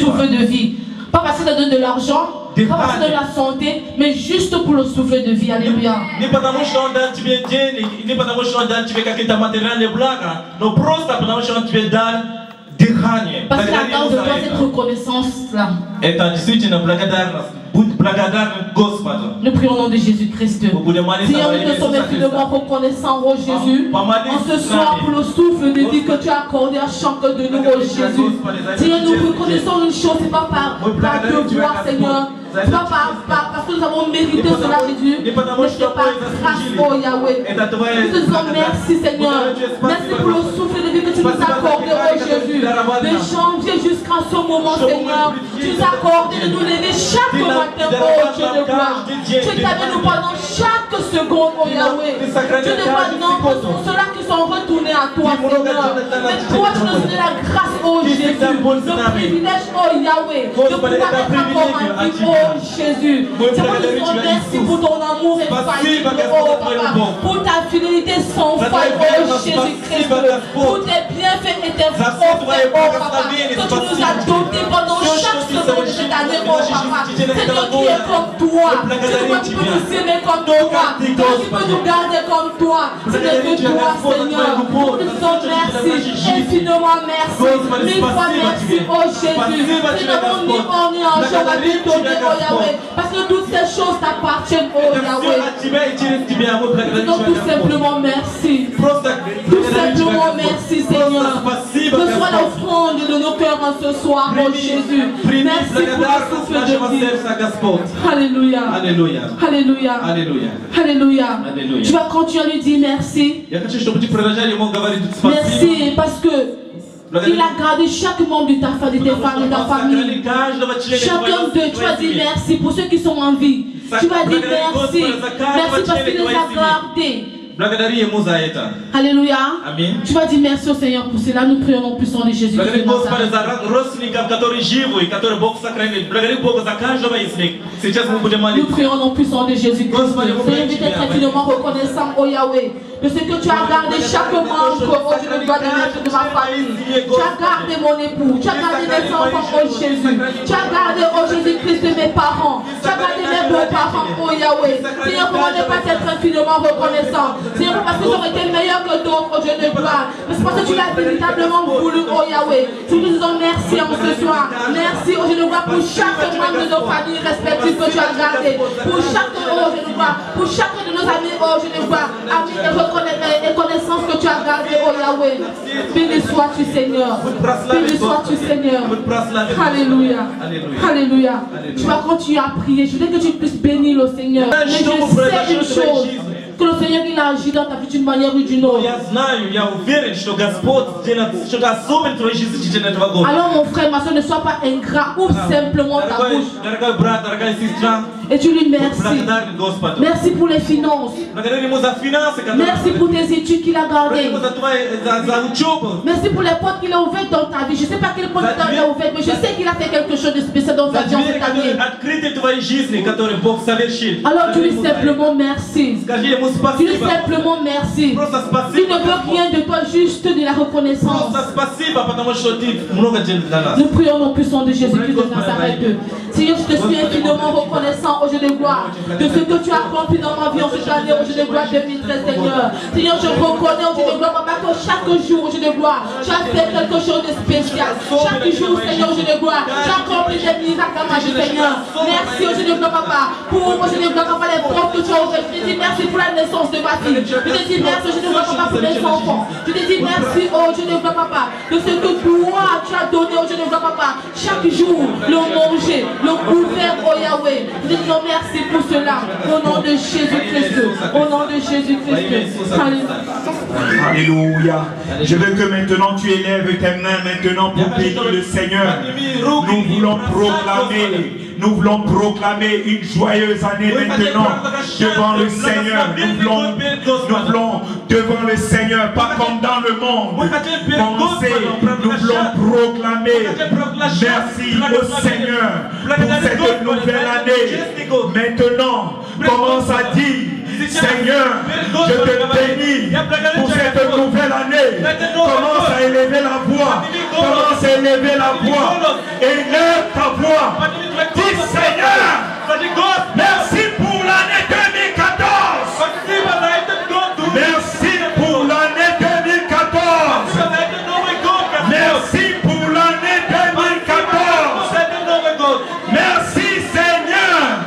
souffle de vie. Pas parce que ça donne de l'argent, pas parce que ça donne la santé, mais juste pour le souffle de vie. Alléluia. Parce que la cause de toi, cette reconnaissance-là. Nous prions au nom de Jésus-Christ. Seigneur, nous te sommes infiniment reconnaissants, oh Jésus, en ce soir pour le souffle de vie que tu as accordé à chacun de nous, oh Jésus. Seigneur, nous reconnaissons une chose, c'est pas par devoir, Seigneur. C'est pas parce que nous avons mérité cela, Jésus, mais c'est par grâce, oh Yahweh. Nous te disons merci, Seigneur. Merci pour le souffle de vie que tu nous as accordé, oh Jésus. De janvier jusqu'à ce moment, Seigneur, tu nous as accordé de nous lever chaque matin, oh Dieu de gloire. Tu es avec nous pendant chaque seconde, oh Yahweh. Tu ne vois non que ceux-là qui sont retournés à toi, Seigneur. Mais toi, tu nous donnes la grâce, oh Jésus. Le privilège, oh Yahweh, de pouvoir être encore en vie, oh Jésus. C'est moi qui te remercie pour ton amour infaillible, oh Papa, pour ta fidélité sans faille, oh Jésus-Christ, pour tes bienfaits et tes progrès, oh Papa, que tu nous as donnés pendant chaque seconde de cette année, oh Papa. Seigneur, qui est comme toi, Seigneur, tu peux nous aimer comme toi, tu peux nous garder comme toi, Seigneur, que toi, Seigneur, nous te disons merci, infiniment merci, mille fois merci, oh Jésus. Nous n'avons ni or ni argent à te donner, oh Yahweh, parce que toutes ces choses t'appartiennent, oh Yahweh. Nous tout simplement merci. Tout simplement merci, Seigneur. Reçois l'offrande de nos cœurs en ce soir, oh Jésus. Merci pour le souffle de vie. Alléluia. Alléluia. Alléluia. Alléluia. Tu vas continuer à lui dire merci. Merci parce que il a gardé chaque membre de ta famille, de ta famille. Chacun d'eux, tu vas dire merci pour ceux qui sont en vie. Tu vas dire merci. Merci parce qu'il les a gardés. Alléluia. Amen. Tu vas dire merci au Seigneur pour cela. Nous prions au puissant de Jésus. Nous prions au puissant de Jésus. Seigneur, je t'ai infiniment reconnaissant, oh Yahweh, de ce que tu as gardé chaque membre, oh Dieu, de ma famille. Tu as gardé mon époux. Tu as gardé mes enfants, oh Jésus. Tu as gardé, oh Jésus-Christ, mes parents. Tu as gardé mes beaux-parents, oh Yahweh. Seigneur, comment ne pas être infiniment reconnaissant? Seigneur, parce que j'aurais été meilleur que d'autres, oh Dieu de gloire. Mais c'est parce que tu l'as véritablement voulu, oh Yahweh. Nous te disons merci en ce soir. Merci, oh Dieu de gloire, pour chaque membre de nos familles respectives que tu as gardé. Pour chaque, oh Dieu de gloire, pour chacun de nos amis, oh Dieu de gloire, amis et connaissances que tu as gardé, oh Yahweh. Béni sois-tu, Seigneur. Béni sois-tu, Seigneur. Alléluia. Alléluia. Tu vas continuer à prier. Je voudrais que tu puisses bénir le Seigneur. Mais je sais une chose. Que le Seigneur il a agi dans ta vie d'une manière ou d'une autre. Alors mon frère, ma soeur, ne sois pas ingrat, ouvre simplement ta bouche. Et tu lui merci. Merci pour les finances. Merci pour tes études qu'il a gardées. Merci pour les portes qu'il a ouvertes dans ta vie. Je ne sais pas quelle porte il a ouverte, mais je sais qu'il a fait quelque chose de spécial dans ta vie en cette année. Alors tu lui simplement merci. Tu lui simplement merci. Tu ne veux rien de toi, juste de la reconnaissance. Nous prions au puissant de Jésus-Christ de Nazareth. Seigneur, je te suis infiniment reconnaissant au Dieu de gloire de ce que tu as accompli dans ma vie en cette année au Dieu de gloire 2013, Seigneur. Seigneur, je reconnais au Dieu de gloire, papa, que chaque jour au Dieu de gloire, tu as fait quelque chose de spécial. Chaque jour, Seigneur, au Dieu de gloire, tu as accompli des miracles dans ma vie, Seigneur. Merci au Dieu de gloire, papa, pour au Dieu de gloire, papa, les portes que tu as ouvertes. Je te dis merci pour la naissance de ma fille. Je te dis merci au Dieu de gloire, papa, pour les enfants. Je te dis merci au Dieu de gloire, papa, de ce que toi tu as donné au Dieu de gloire, papa. Chaque jour, le manger, le couvert, oh Yahweh. Nous te disons merci pour cela. Au nom de Jésus-Christ. Au nom de Jésus-Christ. Alléluia. Je veux que maintenant tu élèves tes mains maintenant pour bénir le Seigneur. Nous voulons proclamer une joyeuse année maintenant devant le Seigneur. Nous voulons devant le Seigneur, pas comme dans le monde. Pensez, nous voulons proclamer merci au Seigneur pour cette nouvelle année. Maintenant, commence à dire Seigneur, je te bénis pour cette nouvelle année. Commence à élever la voix. Commence à élever la voix. Élève ta voix. Dis Seigneur, merci pour l'année 2014. Merci pour l'année 2014. Merci pour l'année 2014. Merci Seigneur.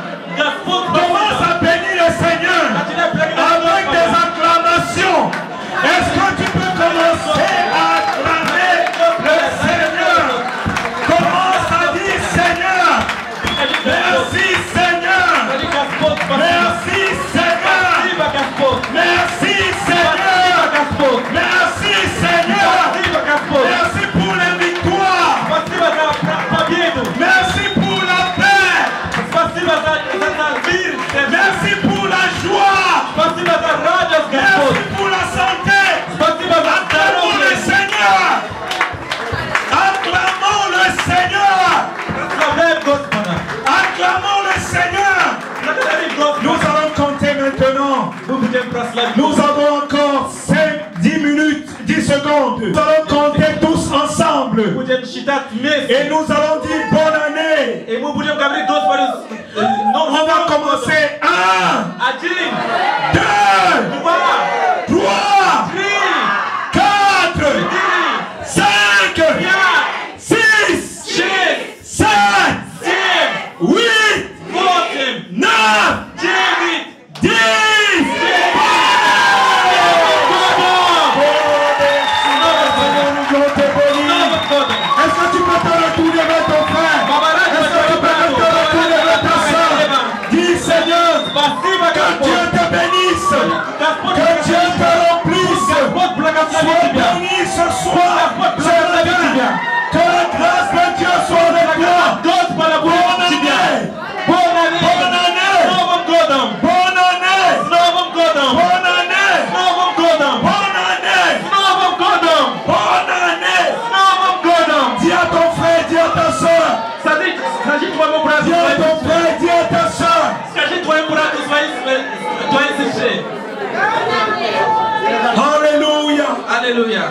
Commence à bénir le Seigneur avec des acclamations. Est-ce que tu peux commencer à acclamer le Seigneur? Commence à dire Seigneur. Merci Seigneur. Merci Seigneur. Merci Seigneur. Merci Seigneur. Merci pour les victoires. Merci pour la paix. Merci pour la joie. Merci pour la santé. Acclamons le Seigneur. Acclamons le Seigneur. Acclamons le Seigneur. Nous allons compter maintenant. Nous avons encore 10 minutes, 10 secondes. Nous allons compter tous ensemble. Et nous allons dire bonne année. On va commencer. 1, 2, 3, 4, 5, 6, 7, 8, 9, 10. Est-ce que tu peux te retourner vers ton frère? Est-ce que tu peux te retourner vers ta soeur? Dis Seigneur, que Dieu te bénisse, que Dieu te remplisse. Sois béni ce soir, ce matin. Que la grâce de Dieu soit avec toi. Bonne année. Bonne année. Bonne année. Bonne année. Bonne année. Bonne année. Dis à ton frère, dis à ta soeur. Dis à ton frère, dis à ta soeur. Alléluia. Alléluia.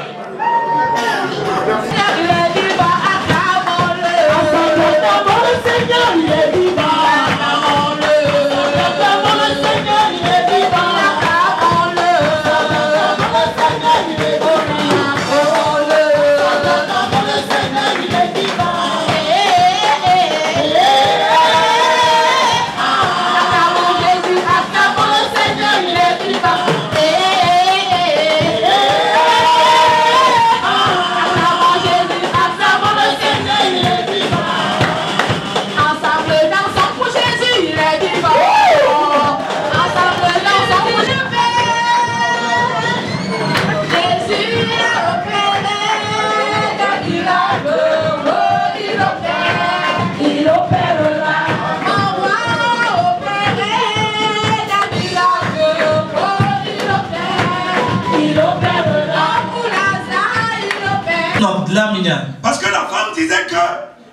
Parce que la femme disait que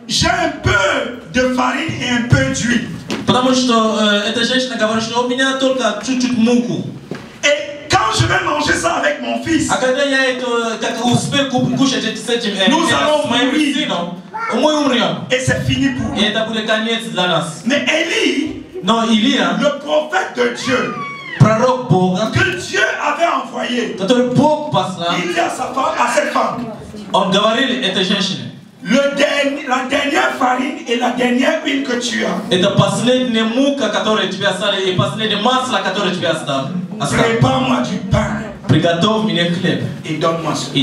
j'ai un peu de farine et un peu d'huile. Et quand je vais manger ça avec mon fils, nous allons mourir. Et c'est fini pour nous. Mais Élie, le prophète de Dieu, que Dieu avait envoyé, il dit à sa femme, à cette femme, la dernière farine et la dernière huile que tu as, prépare-moi du pain et donne-moi ce pain.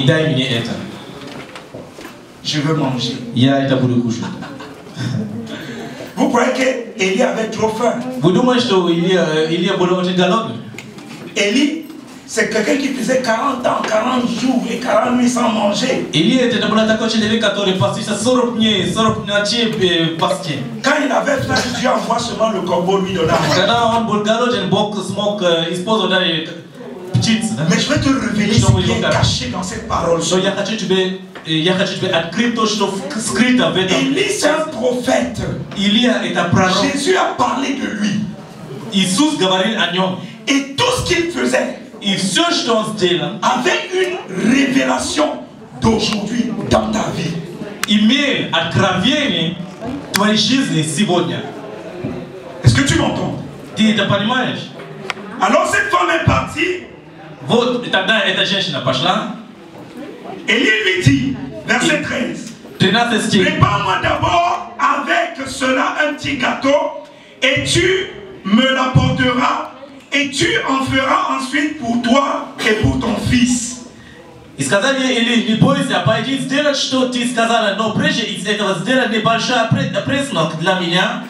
Je veux manger. Vous croyez qu'Élie avait trop faim? Élie, c'est quelqu'un qui faisait 40 ans, 40 jours et 40 nuits sans manger. Quand il avait faim, Dieu envoie seulement le corbeau lui donner à manger. Mais je vais te révéler ce qui est caché dans cette parole. Élie, c'est un prophète. Jésus a parlé de lui. Et tout ce qu'il faisait avait une révélation d'aujourd'hui dans ta vie. Est-ce que tu m'entends? Alors cette femme est partie. Élie lui dit, verset 13, prépare-moi d'abord avec cela un petit gâteau et tu me l'apporteras et tu en feras ensuite pour toi et pour ton fils. И сказали Или, не бойся, пойди сделать, что ты сказала, но прежде из этого сделай небольшой преснок для меня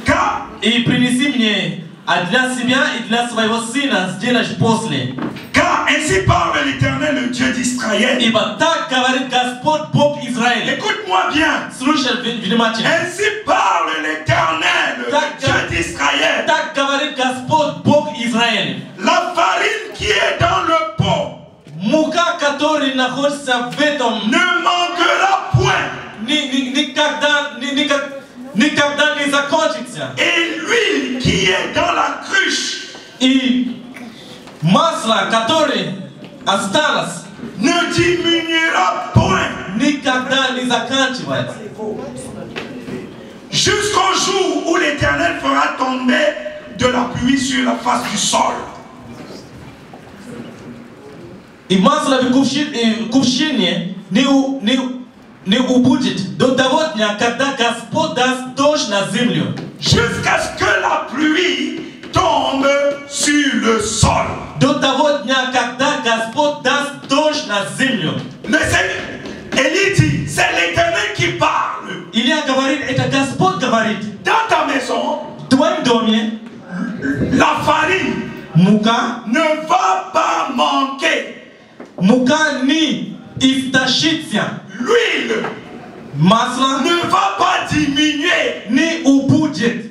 и принеси мне, а для себя и для своего сына сделаешь после. Car ainsi parle l'Éternel, le Dieu d'Israël. Ибо так говорит Господь, Бог Израиля. Écoute-moi bien. Слушай внимательно. Ainsi parle l'Éternel, le Dieu d'Israël. Так говорит Господь, Бог Израиля. La farine qui est dans le pot, мука, которая находится в этом, не manquera point. Никогда не закончится. Et l'huile qui est dans la cruche, и масло, которое осталось, ne diminuera point. Никогда не заканчивается. Jusqu'au jour où l'Éternel fera tomber de la pluie sur la face du sol. И масло в кувшине не убудет до того дня, когда Господь даст дождь на землю. Jusqu'à ce que la pluie tombe sur le sol. До того дня, когда Господь даст дождь на землю. Élie dit, c'est l'Éternel qui parle. Илья говорит, это Господь говорит. Dans ta maison, в твоем доме, la farine мука ne va pas manquer. Мука не истощится. L'huile масло ne va pas diminuer. Не убудет.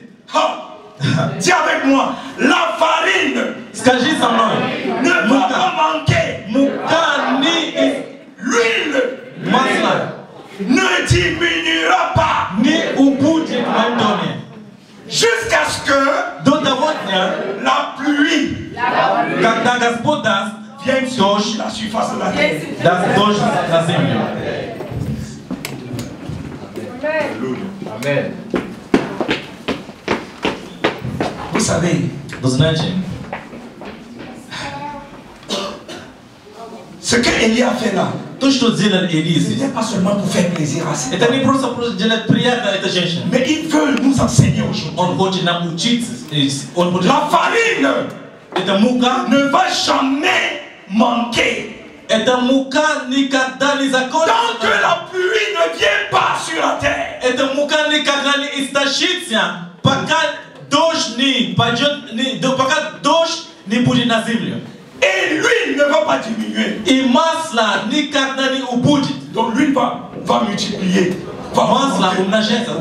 Dis avec moi, la farine скажи со мной, ne va pas manquer. Мука не l'huile масло ne diminuera pas. Не убудет в моем доме. Jusqu'à ce que до того дня, la pluie, когда Господь даст vienne sur la surface de la terre. Даст дождь на землю. Amen. Vous savez, vous знаете, ce que Élie a fait là, то, что сделал Élie, ce n'est pas seulement pour faire plaisir à cette это не просто делать приятно этой женщине. Mais il veut nous enseigner aujourd'hui. Он хочет нам учиться. La farine, эта мука, ne va jamais manquer. Эта мука никогда не закончится. Tant que la pluie ne vient pas sur la terre. Эта мука никогда не истощится, пока дождь не пойдет, пока дождь не будет на землю. Et l'huile ne va pas diminuer. И масло никогда не убудет. Donc l'huile va multiplier. Масло умножается.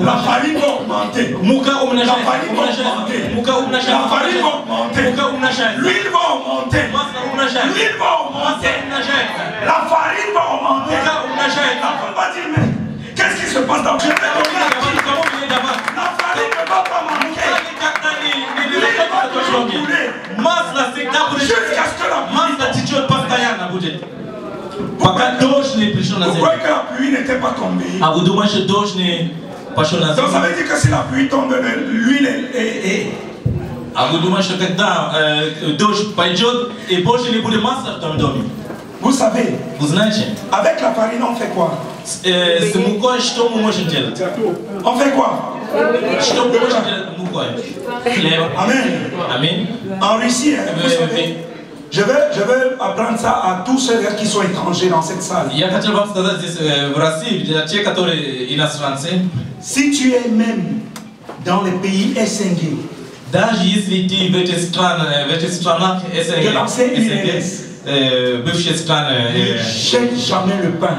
La farine va augmenter. Мука умножается. La farine va augmenter. Мука умножается. La farine va augmenter. Мука умножается. L'huile va augmenter. Масло умножается. L'huile va augmenter. умножается. La farine va augmenter. Мука умножается. La femme va dire, mais qu'est-ce qui se passe dans le monde? La farine ne va pas manquer. L'huile va toujours couler. Масло всегда будет. Jusqu'à ce que la масло течет постоянно будет. Пока дождь не пришел на землю. Vous croyez que la pluie n'était pas tombée? А вы думаете, что дождь не пошел на землю? Donc ça veut dire que si la pluie tombe, l'huile est... А вы думаете, что когда дождь пойдет, и больше не будет масла в том доме? Vous savez, vous знаете, avec la farine on fait quoi? С мукой что мы можем делать? On fait quoi? Что мы можем делать мукой? Хлеб. Amen. Аминь. En Russie, vous savez, je veux apprendre ça à tous ceux qui sont étrangers dans cette salle. Я хотел вам сказать здесь в России, для тех, которые иностранцы. Si tu es même dans les pays SNG, даже если ты в этих странах СНГ, бывшие страны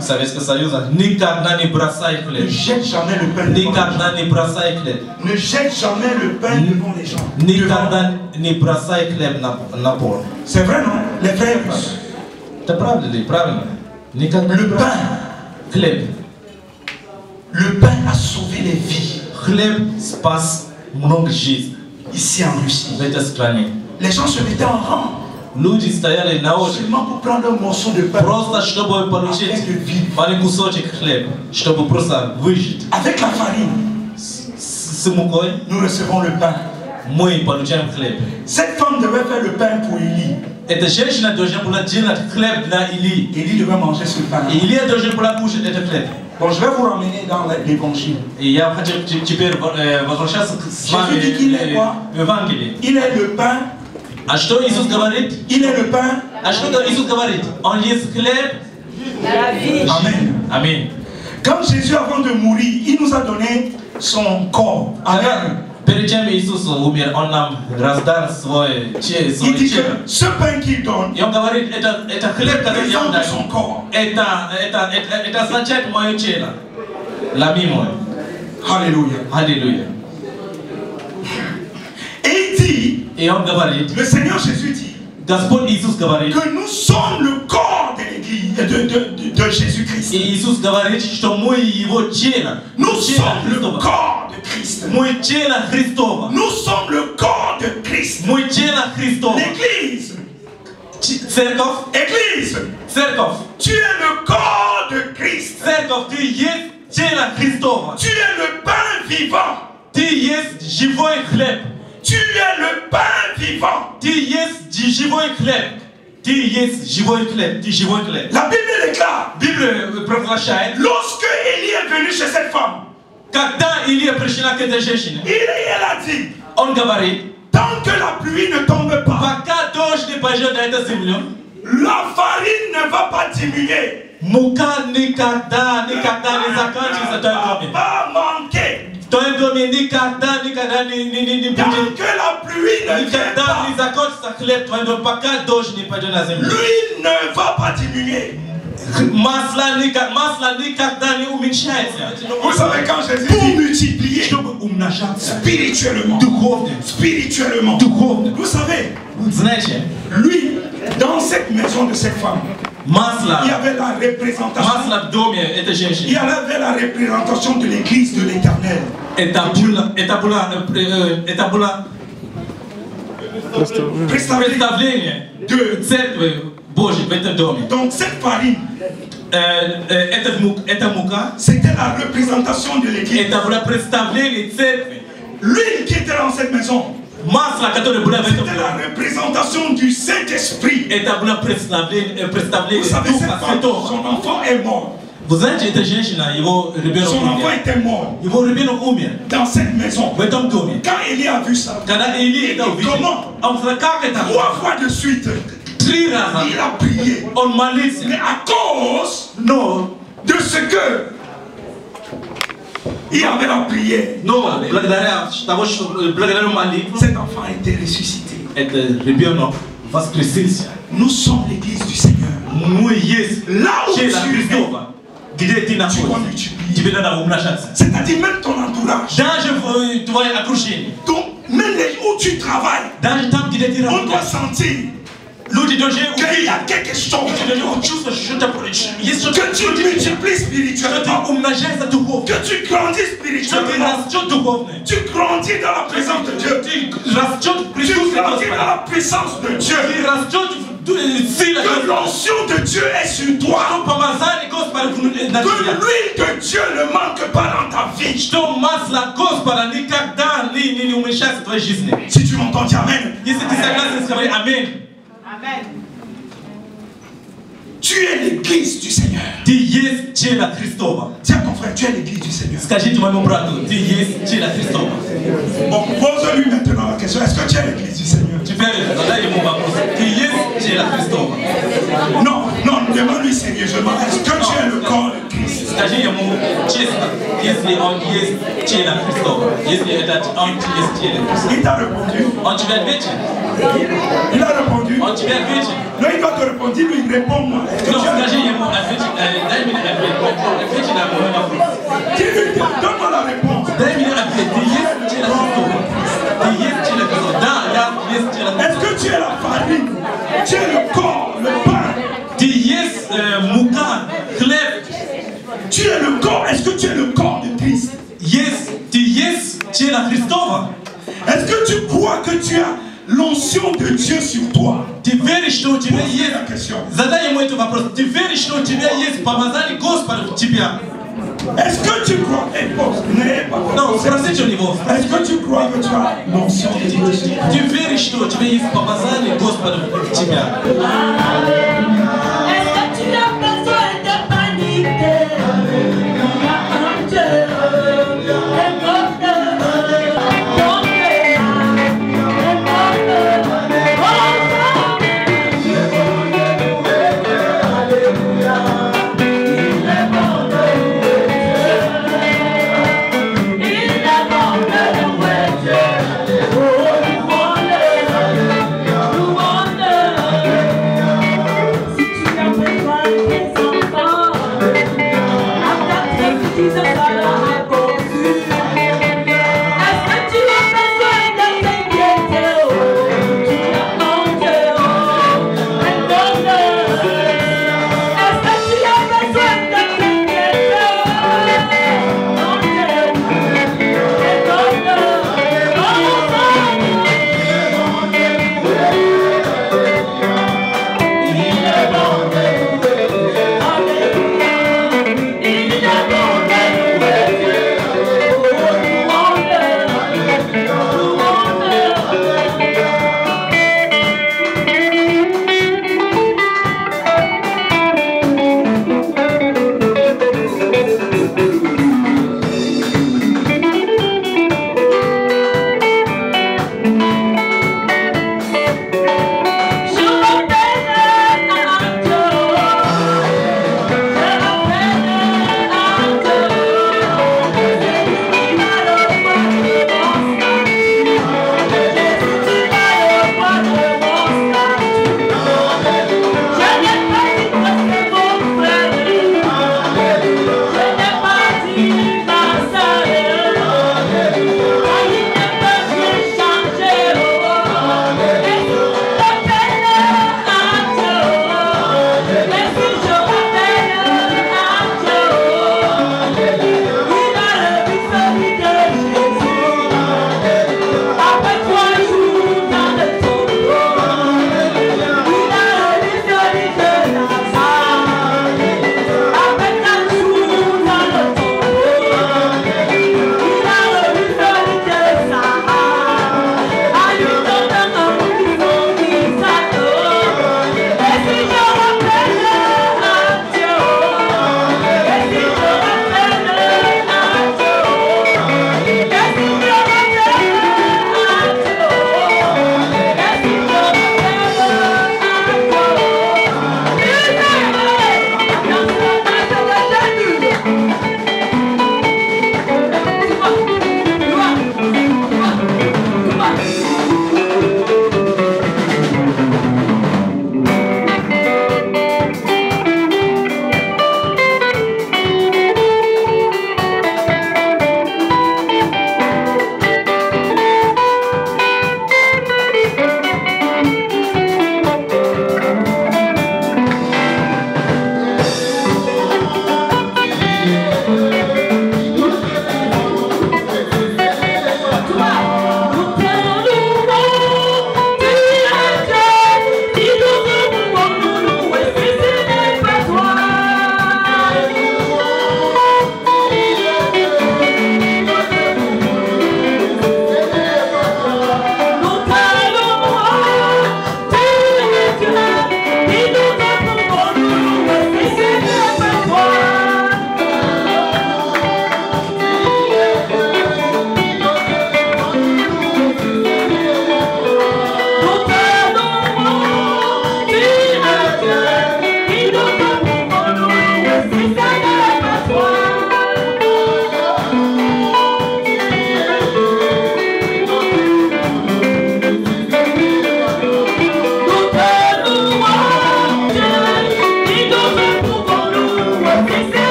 Советского Союза, никогда не бросай хлеб. Никогда не бросай хлеб. Никогда не бросай хлеб на пол. C'est vrai, non? Les frères russes. Это правда ли? Правильно. Никогда не бросай хлеб. Le pain a sauvé les vies. Хлеб спас много жизней. Ici en Russie. В этой стране. Les gens se mettaient en rang. Seulement pour prendre un morceau de pain. Avec la farine, nous recevons le pain. Cette femme devait faire le pain pour Élie. Élie devait manger ce pain. Bon, je vais vous ramener dans l'évangile. Jésus dit qu'il est quoi? Il est le pain. Il est le pain. Amen. Amen. Quand Jésus, avant de mourir, il nous a donné son corps. Amen. Il dit que ce pain qu'il donne représente son corps. Alléluia. Alléluia. Et il dit, le Seigneur Jésus dit que nous sommes le corps de l'Église, de Jésus-Christ. Nous sommes le corps de Christ. Nous sommes le corps de Christ. L'Église. Église. Tu es le corps de Christ. Tu es le pain vivant. Tu es le pain vivant. La Bible déclare, lorsque Élie est venu chez cette femme, il a dit, tant que la pluie ne tombe pas, la farine ne va pas diminuer. Pas manquer. Tant que la pluie ne vient pas, l'huile ne va pas diminuer. Vous savez quand Jésus dit multiplier spirituellement, vous savez, lui, dans cette maison de cette femme, il y avait la représentation de l'église de l'Éternel. Donc cette farine, c'était la représentation de l'église. L'huile qui était dans cette maison, c'était la représentation du Saint-Esprit. Vous savez, cette femme, son enfant est mort. Son enfant était mort dans cette maison. Quand Élie a vu ça, il dit comment 3 fois de suite il a prié. Mais à cause de ce que il avait la prière, cet enfant a été ressuscité. Nous sommes l'église du Seigneur. Là où tu es, tu vas multiplier. C'est-à-dire même ton entourage. Donc même où tu travailles, on doit sentir qu'il y a quelque chose que tu multiplies spirituellement, que tu grandis spirituellement, tu grandis dans la présence de Dieu, tu grandis dans la puissance de Dieu, que l'onction de Dieu est sur toi, que l'huile de Dieu ne manque pas dans ta vie. Si tu m'entends, dis Amen. Amen. Tu es l'église du Seigneur. Dis à ton frère, tu es l'église du Seigneur. Bon, pose-lui maintenant la question, est-ce que tu es l'église du Seigneur? Non, demande-lui sérieusement, est-ce que tu es le corps de Christ? Il t'a répondu. Il a répondu. Non, il doit te répondre. Lui, il répond moi. Donne-moi la réponse. Est-ce que tu es la farine? Tu es le corps, le pain? Tu es le corps. Est-ce que tu es le corps de Christ? Est-ce que tu crois que tu as l'onction de Dieu sur toi. Теперь что у тебя Pose-lui есть? la question. Задай ему этот вопрос. Теперь что у тебя есть помазание Господа в тебя? Est-ce que tu crois? Non, спросите у него. Est-ce que tu crois que tu as l'onction de Dieu sur toi? Ты веришь, что у тебя есть помазание Господа в тебя? Est-ce que tu as besoin de paniquer?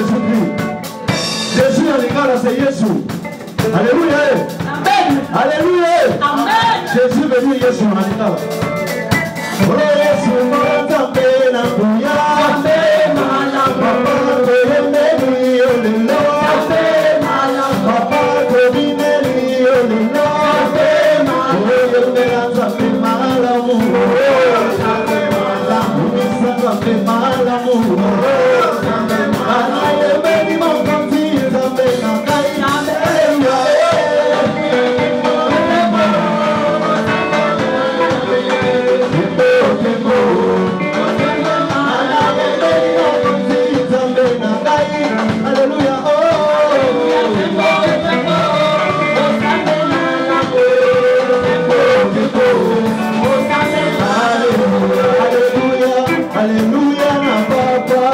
Jésus-Christ. Jésus à l'égard, c'est Jésus. Alléluia. Amen. Alléluia. Amen. Jésus venu Jésus à l'égard. Oh Jésus, mon Dieu, na kuya. Papa, koyemeli olelo. Papa, koyemeli olelo. Koyemela nzambe malamu. Nzambe malamu. Anayemeli mokonzi nzambe na ngai. Alléluia, na papa.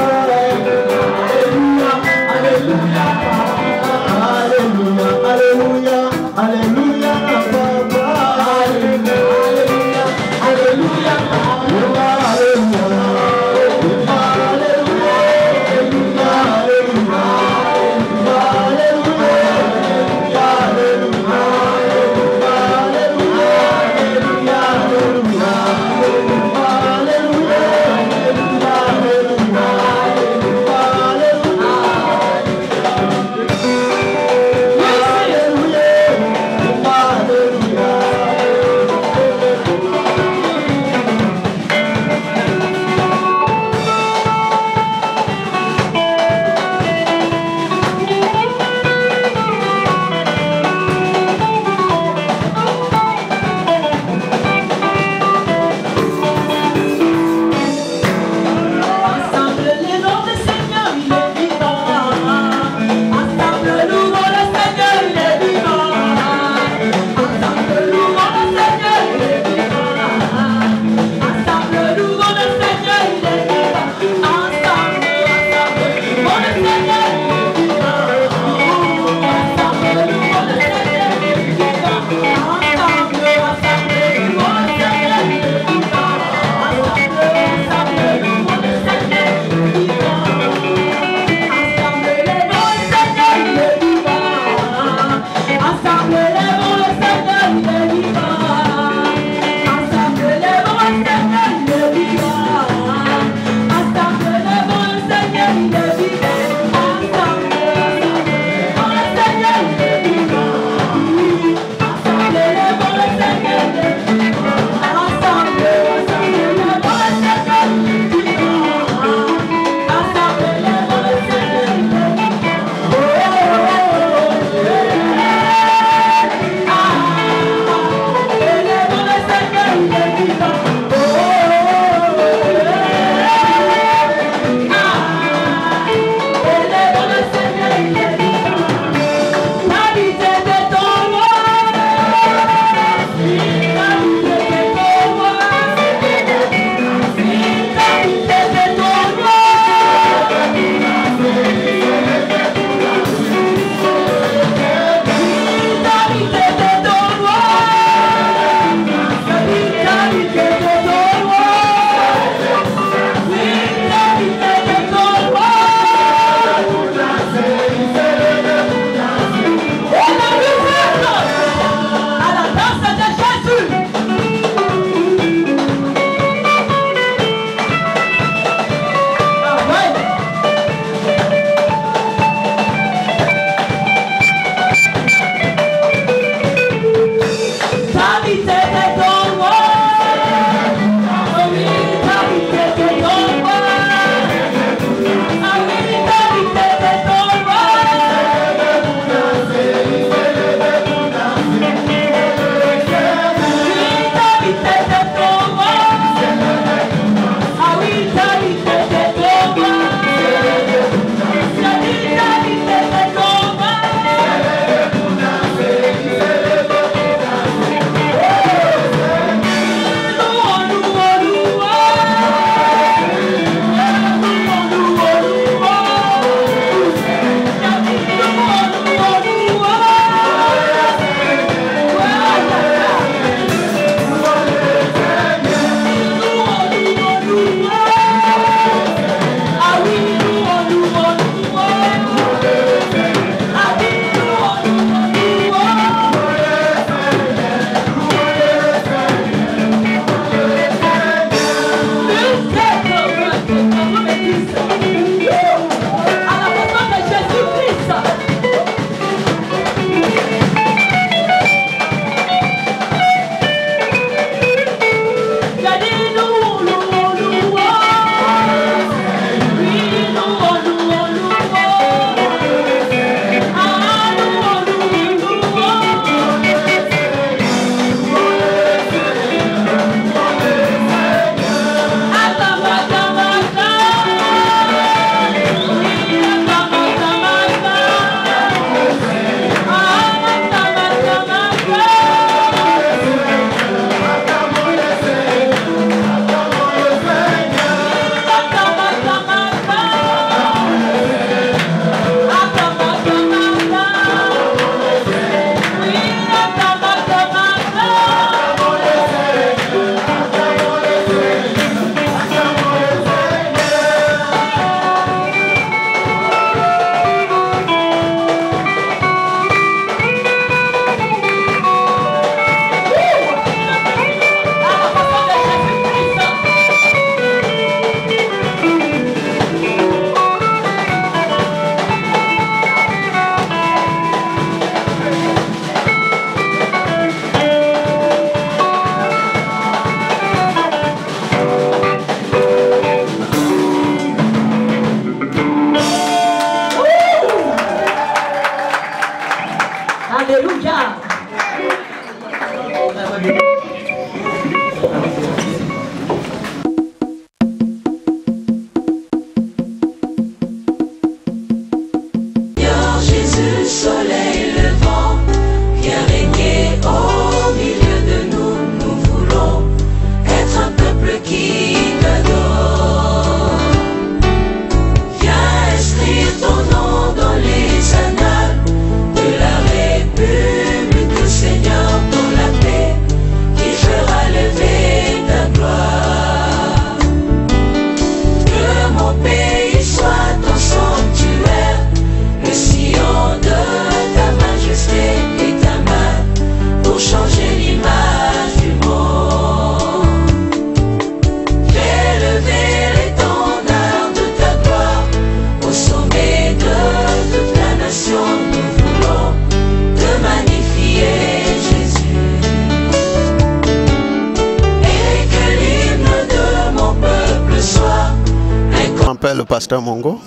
m'appelle le pasteur Mongo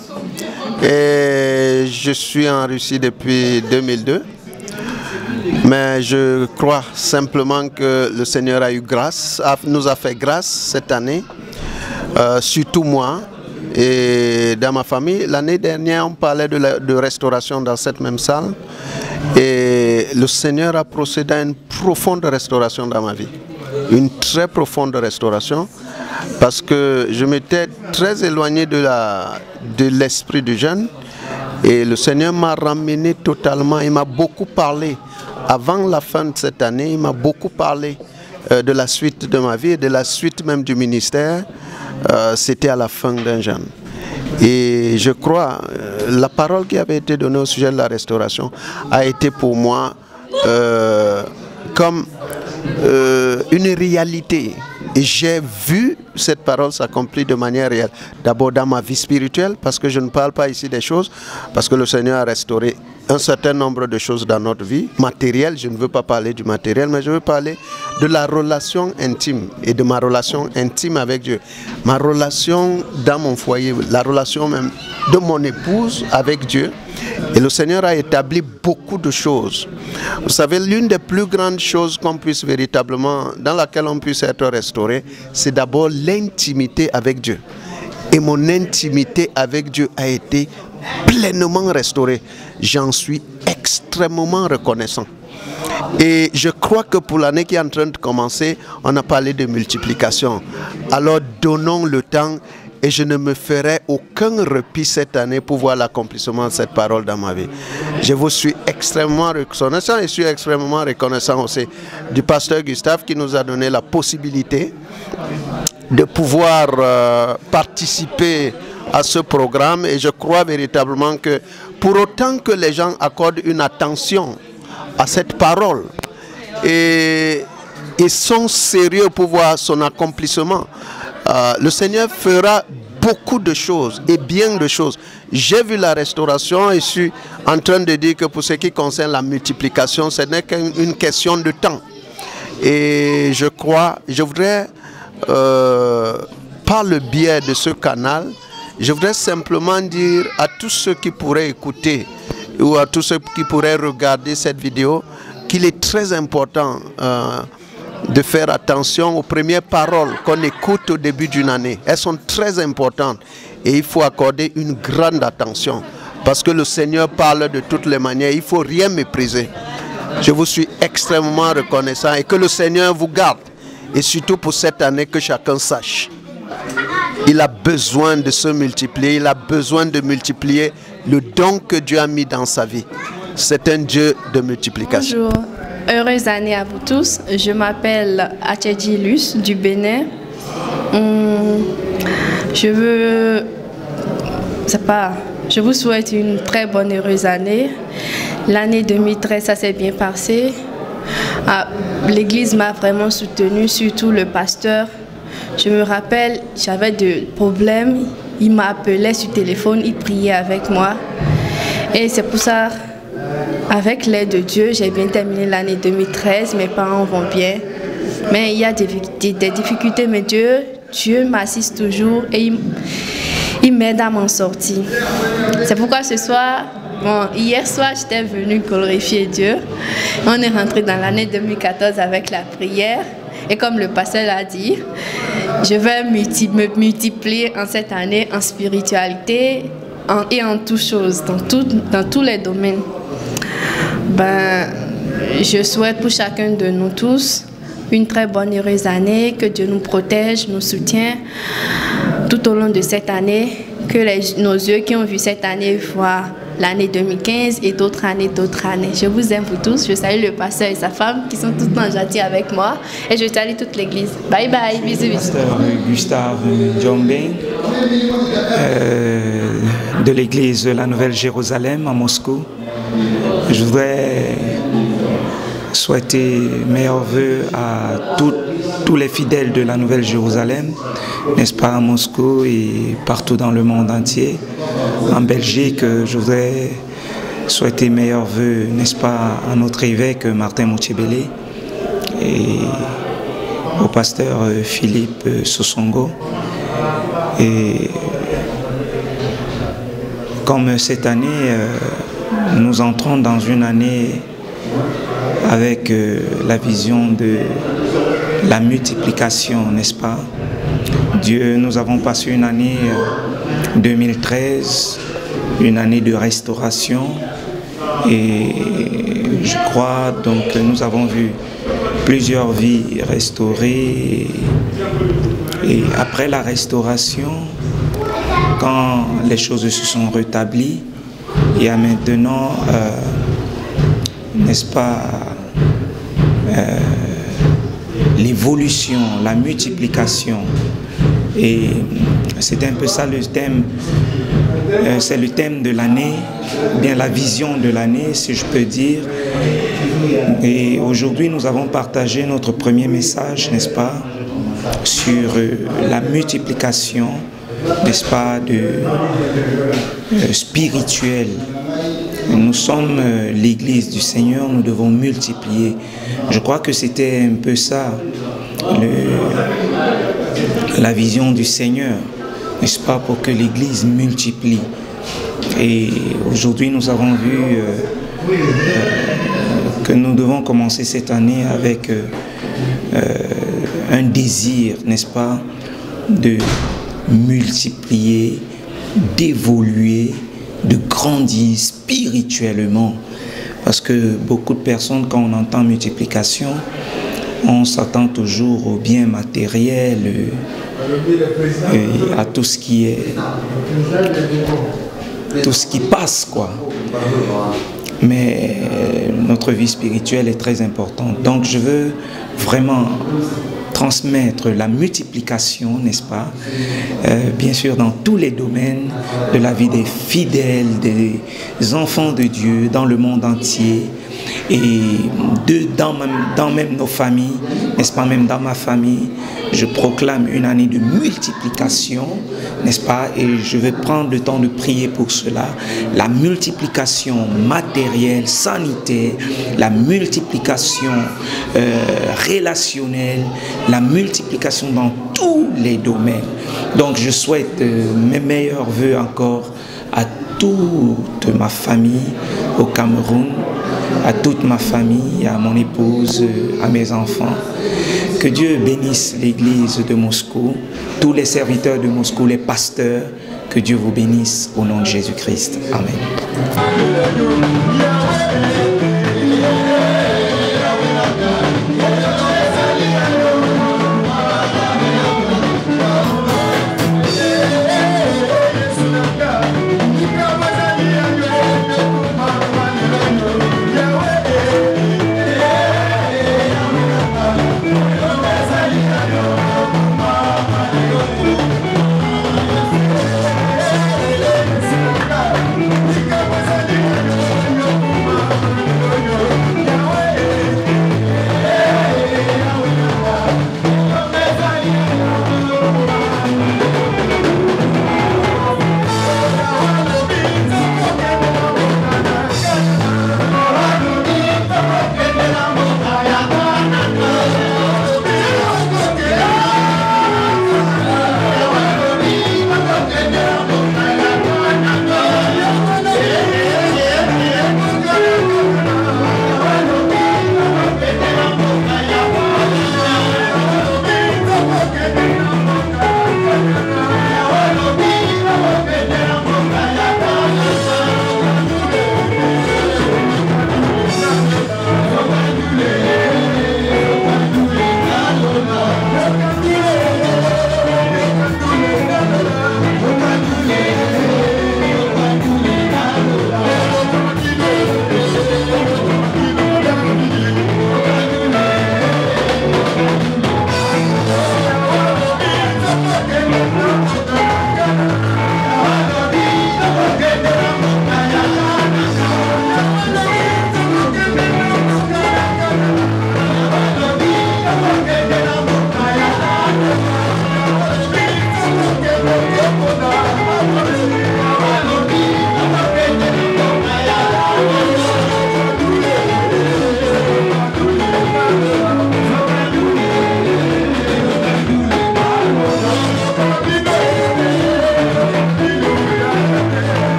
et je suis en Russie depuis 2002. Mais je crois simplement que le Seigneur a eu grâce, nous a fait grâce cette année, surtout moi et dans ma famille. L'année dernière, on parlait de restauration dans cette même salle et le Seigneur a procédé à une profonde restauration dans ma vie. Une très profonde restauration parce que je m'étais très éloigné de l'esprit du jeûne et le Seigneur m'a ramené totalement, il m'a beaucoup parlé. Avant la fin de cette année, il m'a beaucoup parlé de la suite de ma vie et de la suite même du ministère. C'était à la fin d'un jeûne. Et je crois, la parole qui avait été donnée au sujet de la restauration a été pour moi comme une réalité. Et j'ai vu cette parole s'accomplir de manière réelle. D'abord dans ma vie spirituelle, parce que je ne parle pas ici des choses, parce que le Seigneur a restauré un certain nombre de choses dans notre vie. Matériel, je ne veux pas parler du matériel, mais je veux parler de la relation intime et de ma relation intime avec Dieu. Ma relation dans mon foyer, la relation même de mon épouse avec Dieu. Et le Seigneur a établi beaucoup de choses. Vous savez, l'une des plus grandes choses qu'on puisse véritablement, dans laquelle on puisse être restauré, c'est d'abord l'intimité avec Dieu. Et mon intimité avec Dieu a été pleinement restaurée. J'en suis extrêmement reconnaissant. Et je crois que pour l'année qui est en train de commencer, on a parlé de multiplication. Alors donnons le temps. Et je ne me ferai aucun répit cette année pour voir l'accomplissement de cette parole dans ma vie. Je vous suis extrêmement reconnaissant et suis extrêmement reconnaissant aussi du pasteur Gustave qui nous a donné la possibilité de pouvoir participer à ce programme. Et je crois véritablement que pour autant que les gens accordent une attention à cette parole et sont sérieux pour voir son accomplissement, le Seigneur fera beaucoup de choses et bien de choses. J'ai vu la restauration et suis en train de dire que pour ce qui concerne la multiplication, ce n'est qu'une question de temps. Et je crois, je voudrais, par le biais de ce canal, je voudrais simplement dire à tous ceux qui pourraient écouter ou à tous ceux qui pourraient regarder cette vidéo qu'il est très important de faire attention aux premières paroles qu'on écoute au début d'une année. Elles sont très importantes et il faut accorder une grande attention parce que le Seigneur parle de toutes les manières. Il ne faut rien mépriser. Je vous suis extrêmement reconnaissant et que le Seigneur vous garde. Et surtout pour cette année, que chacun sache. Il a besoin de se multiplier. Il a besoin de multiplier le don que Dieu a mis dans sa vie. C'est un Dieu de multiplication. Bonjour. Heureuse année à vous tous. Je m'appelle Atchedji Luce du Bénin. Je vous souhaite une très bonne heureuse année. L'année 2013, ça s'est bien passé. L'église m'a vraiment soutenue, surtout le pasteur. Je me rappelle, j'avais des problèmes. Il m'appelait sur téléphone, il priait avec moi. Et c'est pour ça, avec l'aide de Dieu, j'ai bien terminé l'année 2013. Mes parents vont bien. Mais il y a des difficultés, mais Dieu m'assiste toujours et il m'aide à m'en sortir. C'est pourquoi ce soir, hier soir, j'étais venue glorifier Dieu. On est rentré dans l'année 2014 avec la prière. Et comme le pasteur l'a dit, je vais me multiplier en cette année en spiritualité et en toutes choses, dans tous les domaines. Je souhaite pour chacun de nous tous une très bonne heureuse année, que Dieu nous protège, nous soutient tout au long de cette année, que nos yeux qui ont vu cette année voient l'année 2015 et d'autres années. Je vous aime vous tous, je salue le pasteur et sa femme qui sont tout le temps gentils avec moi et je salue toute l'église. Bye bye, bisous bisous. Pasteur Gustave Djombe de l'église de la Nouvelle Jérusalem à Moscou. Je voudrais souhaiter meilleurs vœux à tous les fidèles de la Nouvelle Jérusalem, n'est-ce pas, à Moscou et partout dans le monde entier. En Belgique, je voudrais souhaiter meilleurs vœux, n'est-ce pas, à notre évêque Martin Moutchébélé et au pasteur Philippe Sosongo. Et Comme cette année, nous entrons dans une année avec la vision de la multiplication, n'est-ce pas? Dieu, nous avons passé une année 2013, une année de restauration, et je crois donc que nous avons vu plusieurs vies restaurées, et après la restauration, quand les choses se sont rétablies, il y a maintenant, n'est-ce pas, l'évolution, la multiplication. Et c'est un peu ça le thème, c'est le thème de l'année, bien la vision de l'année, si je peux dire. Et aujourd'hui, nous avons partagé notre premier message, n'est-ce pas, sur la multiplication, n'est-ce pas, spirituelle. Nous sommes l'Église du Seigneur, nous devons multiplier. Je crois que c'était un peu ça, la vision du Seigneur, n'est-ce pas, pour que l'Église multiplie. Et aujourd'hui, nous avons vu que nous devons commencer cette année avec un désir, n'est-ce pas, de multiplier, d'évoluer, de grandir spirituellement. Parce que beaucoup de personnes, quand on entend multiplication, on s'attend toujours au bien matériel, à tout ce qui est, tout ce qui passe, quoi. Mais notre vie spirituelle est très importante. Donc je veux vraiment transmettre la multiplication, n'est-ce pas, bien sûr dans tous les domaines de la vie des fidèles, des enfants de Dieu dans le monde entier, et dans même nos familles, n'est-ce pas, même dans ma famille, je proclame une année de multiplication, n'est-ce pas, et je vais prendre le temps de prier pour cela. La multiplication matérielle, sanitaire, la multiplication relationnelle, la multiplication dans tous les domaines. Donc je souhaite mes meilleurs vœux encore à toute ma famille au Cameroun, à toute ma famille, à mon épouse, à mes enfants. Que Dieu bénisse l'église de Moscou, tous les serviteurs de Moscou, les pasteurs, que Dieu vous bénisse au nom de Jésus-Christ. Amen.